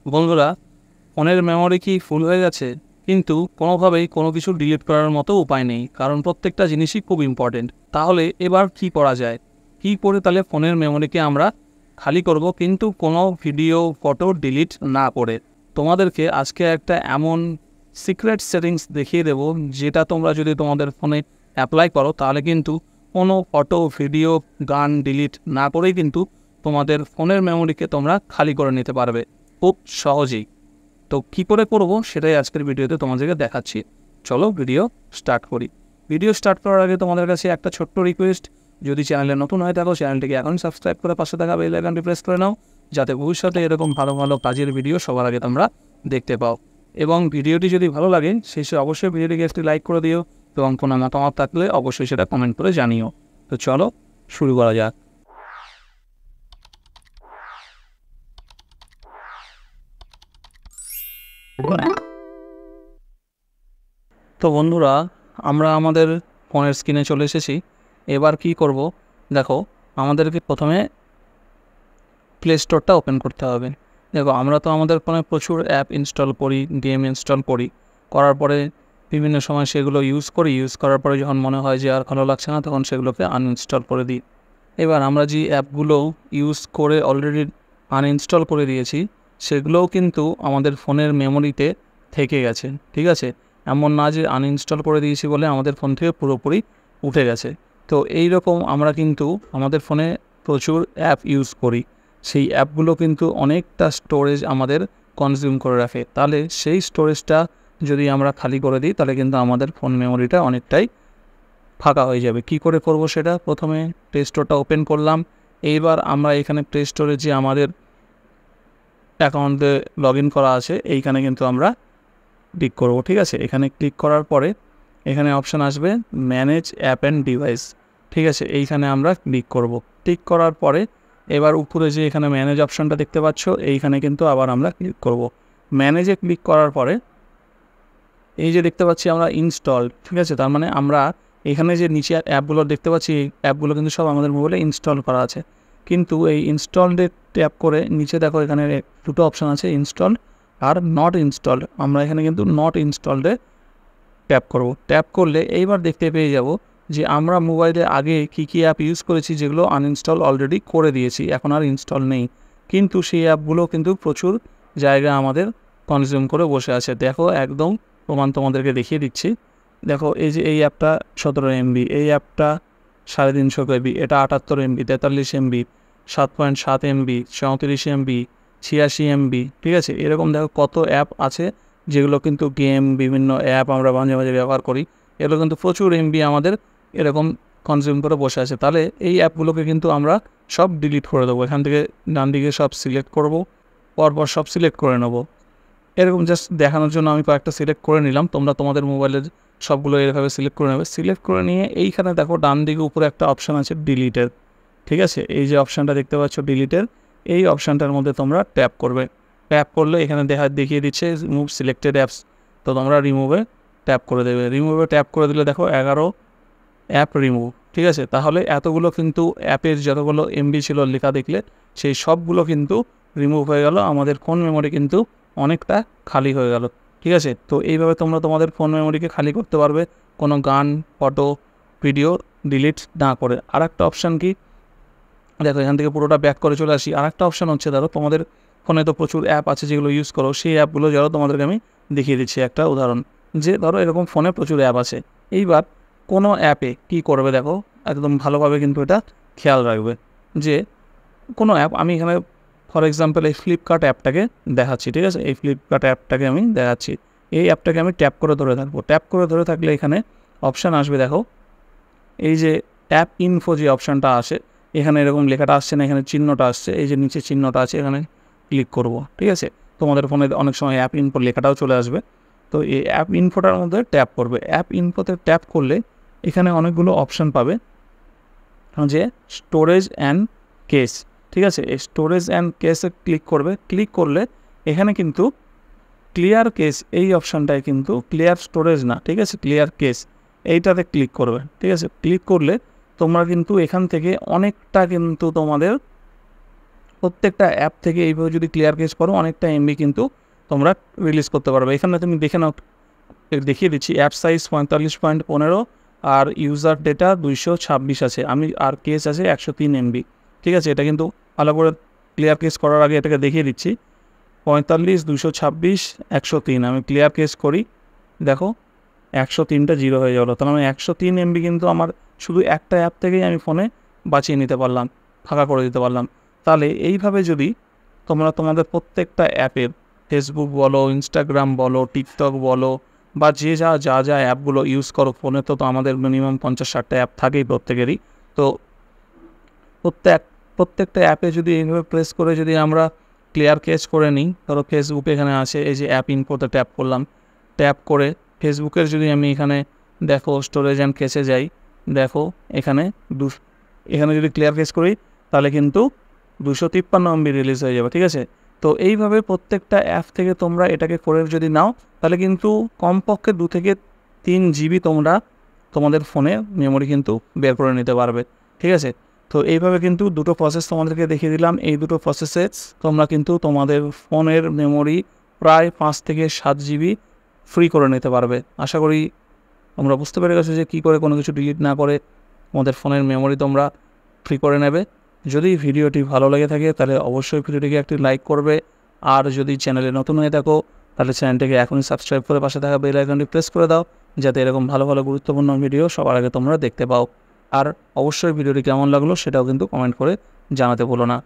বন্ধুরা, ফোনের মেমোরি কি ফুল হয়ে গেছে, কিন্তু কোনোভাবেই কোনো কিছু ডিলিট করার মতো উপায় নেই, কারণ প্রত্যেকটা জিনিসই খুব ইম্পর্টেন্ট। তাহলে এবার কি করা যায়? কি করে তাহলে ফোনের মেমোরিকে আমরা খালি করব, কিন্তু কোনো ভিডিও ফটো ডিলিট না করে? তোমাদেরকে আজকে একটা এমন সিক্রেট সেটিংস দেখিয়ে দেব, যেটা তোমরা যদি তোমাদের ফোনে অ্যাপ্লাই করো তাহলে কিন্তু কোনো ফটো, ভিডিও, গান ডিলিট না করেই কিন্তু তোমাদের ফোনের মেমোরিকে তোমরা খালি করে নিতে পারবে খুব সহজেই। তো কী করে করবো সেটাই আজকের ভিডিওতে তোমাদেরকে দেখাচ্ছি। চলো ভিডিও স্টার্ট করি। ভিডিও স্টার্ট করার আগে তোমাদের কাছে একটা ছোট্ট রিকোয়েস্ট, যদি চ্যানেলে নতুন হয়ে থাকো চ্যানেলটিকে এখন সাবস্ক্রাইব করে পাশে থাকা বেল আইকনটি প্রেস করে নাও, যাতে ভবিষ্যতে এরকম ভালো ভালো কাজের ভিডিও সবার আগে তোমরা দেখতে পাও। এবং ভিডিওটি যদি ভালো লাগে শেষে অবশ্যই ভিডিওটিকে একটি লাইক করে দিও, এবং কোনো মতামত থাকলে অবশ্যই সেটা কমেন্ট করে জানিও। তো চলো শুরু করা যাক। তো বন্ধুরা, আমরা আমাদের ফোনের স্ক্রিনে চলে এসেছি। এবার কি করব দেখো, আমাদেরকে প্রথমে প্লে স্টোরটা ওপেন করতে হবে। দেখো, আমরা তো আমাদের ফোনে প্রচুর অ্যাপ ইনস্টল করি, গেম ইনস্টল করি, করার পরে বিভিন্ন সময় সেগুলো ইউজ করার পরে যখন মনে হয় যে আর ভালো লাগছে না, তখন সেগুলোকে আনইনস্টল করে দিই। এবার আমরা যে অ্যাপগুলো ইউজ করে অলরেডি আনইনস্টল করে দিয়েছি, সেগুলোও কিন্তু আমাদের ফোনের মেমোরিতে থেকে গেছে। ঠিক আছে, এমন না যে আনইনস্টল করে দিয়েছি বলে আমাদের ফোন থেকে পুরোপুরি উঠে গেছে। তো এই রকম আমরা কিন্তু আমাদের ফোনে প্রচুর অ্যাপ ইউজ করি, সেই অ্যাপগুলো কিন্তু অনেকটা স্টোরেজ আমাদের কনজিউম করে রাখে। তাহলে সেই স্টোরেজটা যদি আমরা খালি করে দিই, তাহলে কিন্তু আমাদের ফোন মেমোরিটা অনেকটাই ফাঁকা হয়ে যাবে। কি করে করব সেটা? প্রথমে প্লে স্টোরটা ওপেন করলাম। এইবার আমরা এখানে প্লে স্টোরে যে আমাদের অ্যাকাউন্টে লগ ইন করা আছে, এইখানে কিন্তু আমরা ক্লিক করব। ঠিক আছে, এখানে ক্লিক করার পরে এখানে অপশান আসবে ম্যানেজ অ্যাপ অ্যান্ড ডিভাইস। ঠিক আছে, এইখানে আমরা ক্লিক করব। ক্লিক করার পরে এবার উপরে যে এখানে ম্যানেজ অপশানটা দেখতে পাচ্ছ, এইখানে কিন্তু আবার আমরা ক্লিক করব। ম্যানেজে ক্লিক করার পরে এই যে দেখতে পাচ্ছি আমরা ইনস্টল, ঠিক আছে, তার মানে আমরা এখানে যে নিচে অ্যাপগুলো দেখতে পাচ্ছি, এই অ্যাপগুলো কিন্তু সব আমাদের মোবাইলে ইনস্টল করা আছে। কিন্তু এই ইনস্টলডে ট্যাপ করে নিচে দেখো এখানে দুটো অপশান আছে, ইনস্টল আর নট ইনস্টলড। আমরা এখানে কিন্তু নট ইনস্টলডে ট্যাপ করব। ট্যাপ করলে এইবার দেখতে পেয়ে যাব যে আমরা মোবাইলে আগে কী কী অ্যাপ ইউজ করেছি, যেগুলো আনইনস্টল অলরেডি করে দিয়েছি, এখন আর ইনস্টল নেই, কিন্তু সেই অ্যাপগুলো কিন্তু প্রচুর জায়গা আমাদের কনজিউম করে বসে আছে। দেখো, একদম প্রমাণ তোমাদেরকে দেখিয়ে দিচ্ছি। দেখো, এই যে এই অ্যাপটা 17 MB, এই অ্যাপটা 350 KB, এটা 78 MB, 43 MB, 7.7 MB, 34 MB, 86 MB। ঠিক আছে, এরকম দেখো কত অ্যাপ আছে, যেগুলো কিন্তু গেম, বিভিন্ন অ্যাপ আমরা মাঝে মাঝে ব্যবহার করি, এগুলো কিন্তু প্রচুর MB আমাদের এরকম কনজিউম করে বসে আছে। তাহলে এই অ্যাপগুলোকে কিন্তু আমরা সব ডিলিট করে দেবো। এখান থেকে ডান দিকে সব সিলেক্ট করব, পরপর সব সিলেক্ট করে নেব। এরকম জাস্ট দেখানোর জন্য আমি কয়েকটা সিলেক্ট করে নিলাম। তোমরা তোমাদের মোবাইলের সবগুলো এভাবে সিলেক্ট করে নেবে। সিলেক্ট করে নিয়ে এইখানে দেখো ডান দিকে উপরে একটা অপশান আছে ডিলিটের। ঠিক আছে, এই যে অপশানটা দেখতে পাচ্ছ ডিলিটের, এই অপশানটার মধ্যে তোমরা ট্যাপ করবে। ট্যাপ করলে এখানে দেখিয়ে দিচ্ছে রিমুভ সিলেক্টেড অ্যাপস, তো তোমরা রিমুভে ট্যাপ করে দেবে। রিমুভে ট্যাপ করে দিলে দেখো 11 অ্যাপ রিমুভ। ঠিক আছে, তাহলে এতগুলো কিন্তু অ্যাপের যতগুলো MB ছিল লেখা দেখলে, সেই সবগুলো কিন্তু রিমুভ হয়ে গেল। আমাদের ফোন মেমোরি কিন্তু অনেকটা খালি হয়ে গেল। ঠিক আছে, তো এইভাবে তোমরা তোমাদের ফোন মেমোরিকে খালি করতে পারবে, কোনো গান, ফটো, ভিডিও ডিলিট না করে। আর একটা অপশান কি দেখো, এখান থেকে পুরোটা ব্যাক করে চলে আসি। আর একটা অপশান হচ্ছে, ধরো তোমাদের ফোনে তো প্রচুর অ্যাপ আছে যেগুলো ইউজ করো, সেই অ্যাপগুলো যারা তোমাদেরকে আমি দেখিয়ে দিচ্ছি একটা উদাহরণ। যে ধরো এরকম ফোনে প্রচুর অ্যাপ আছে, এইবার কোনো অ্যাপে কি করবে দেখো, একদম ভালোভাবে কিন্তু এটা খেয়াল রাখবে যে কোনো অ্যাপ, আমি এখানে ফর এক্সাম্পল এই ফ্লিপকার্ট অ্যাপটাকে দেখাচ্ছি। ঠিক আছে, এই ফ্লিপকার্ট অ্যাপটাকে আমি দেখাচ্ছি। এই অ্যাপটাকে আমি ট্যাপ করে ধরে থাকবো। ট্যাপ করে ধরে থাকলে এখানে অপশান আসবে, দেখো এই যে অ্যাপ ইনফো যে অপশানটা আসে, এখানে এরকম লেখাটা আসছে না, এখানে চিহ্নটা আসছে, এই যে নিচে চিহ্নটা আছে, এখানে ক্লিক করব। ঠিক আছে, তোমাদের ফোনে অনেক সময় অ্যাপ ইনফো লেখাটাও চলে আসবে। তো এই অ্যাপ ইনফোটার মধ্যে ট্যাপ করবে। অ্যাপ ইনফোতে ট্যাপ করলে এখানে অনেকগুলো অপশান পাবে, যে স্টোরেজ অ্যান্ড কেস। ঠিক আছে, এই স্টোরেজ অ্যান্ড কেসে ক্লিক করবে। ক্লিক করলে এখানে কিন্তু ক্লিয়ার কেস, এই অপশানটায় কিন্তু ক্লিয়ার স্টোরেজ না, ঠিক আছে, ক্লিয়ার কেস, এইটাতে ক্লিক করবে। ঠিক আছে, ক্লিক করলে তোমরা কিন্তু এখান থেকে অনেকটা কিন্তু তোমাদের প্রত্যেকটা অ্যাপ থেকে এইভাবে যদি ক্লিয়ার কেস করো অনেকটা এমবি কিন্তু তোমরা রিলিজ করতে পারবে। এখানে তুমি দেখে নাও, দেখিয়ে দিচ্ছি। অ্যাপ সাইজ 45.15 আর ইউজার ডেটা 226 আছে, আমি আর কেস আছে 103 MB। ঠিক আছে, এটা কিন্তু ভালো করে ক্লিয়ার কেস করার আগে এটাকে দেখিয়ে দিচ্ছি। 45, 226, 103 আমি ক্লিয়ার কেস করি, দেখো 103টা জিরো হয়ে গেলো। তাহলে আমি 103 MB কিন্তু আমার শুধু একটা অ্যাপ থেকেই আমি ফোনে বাঁচিয়ে নিতে পারলাম, ফাঁকা করে দিতে পারলাম। তাহলে এইভাবে যদি তোমরা তোমাদের প্রত্যেকটা অ্যাপের, ফেসবুক বলো, ইনস্টাগ্রাম বলো, টিকটক বলো, বা যে যা অ্যাপগুলো ইউজ করো ফোনে, তো আমাদের মিনিমাম 50-60টা অ্যাপ থাকেই প্রত্যেকেরই। তো প্রত্যেকটা অ্যাপে যদি এইভাবে প্রেস করে যদি আমরা ক্লিয়ার কেস করে নিই, ধরো ফেসবুক এখানে আছে, এই যে অ্যাপ ইনফোতে ট্যাপ করলাম, ট্যাপ করে ফেসবুকের যদি আমি এখানে দেখো স্টোরেজ অ্যান্ড কেসে যাই, দেখো এখানে এখানে যদি ক্লিয়ার কেস করি তাহলে কিন্তু 253 MB রিলিজ হয়ে যাবে। ঠিক আছে, তো এইভাবে প্রত্যেকটা অ্যাপ থেকে তোমরা এটাকে করে যদি নাও তাহলে কিন্তু কমপক্ষে 2 থেকে 3 GB তোমরা তোমাদের ফোনে মেমোরি কিন্তু বের করে নিতে পারবে। ঠিক আছে, তো এইভাবে কিন্তু দুটো প্রসেস তোমাদেরকে দেখিয়ে দিলাম। এই দুটো প্রসেসে তোমরা কিন্তু তোমাদের ফোনের মেমোরি প্রায় 5 থেকে 7 GB ফ্রি করে নিতে পারবে। আশা করি তোমরা বুঝতে পেরে গেছো যে কী করে কোনো কিছু ডিলিট না করে তোমাদের ফোনের মেমোরি তোমরা ফ্রি করে নেবে। যদি ভিডিওটি ভালো লেগে থাকে তাহলে অবশ্যই ভিডিওটিকে একটি লাইক করবে, আর যদি চ্যানেলে নতুন হয়ে থাকো তাহলে চ্যানেলটিকে এখনই সাবস্ক্রাইব করে পাশে থাকা বেল আইকনটি প্রেস করে দাও, যাতে এরকম ভালো ভালো গুরুত্বপূর্ণ ভিডিও সবার আগে তোমরা দেখতে পাও। আর অবশ্যই ভিডিওটি কেমন লাগলো সেটাও কিন্তু কমেন্ট করে জানাতে ভুলো না।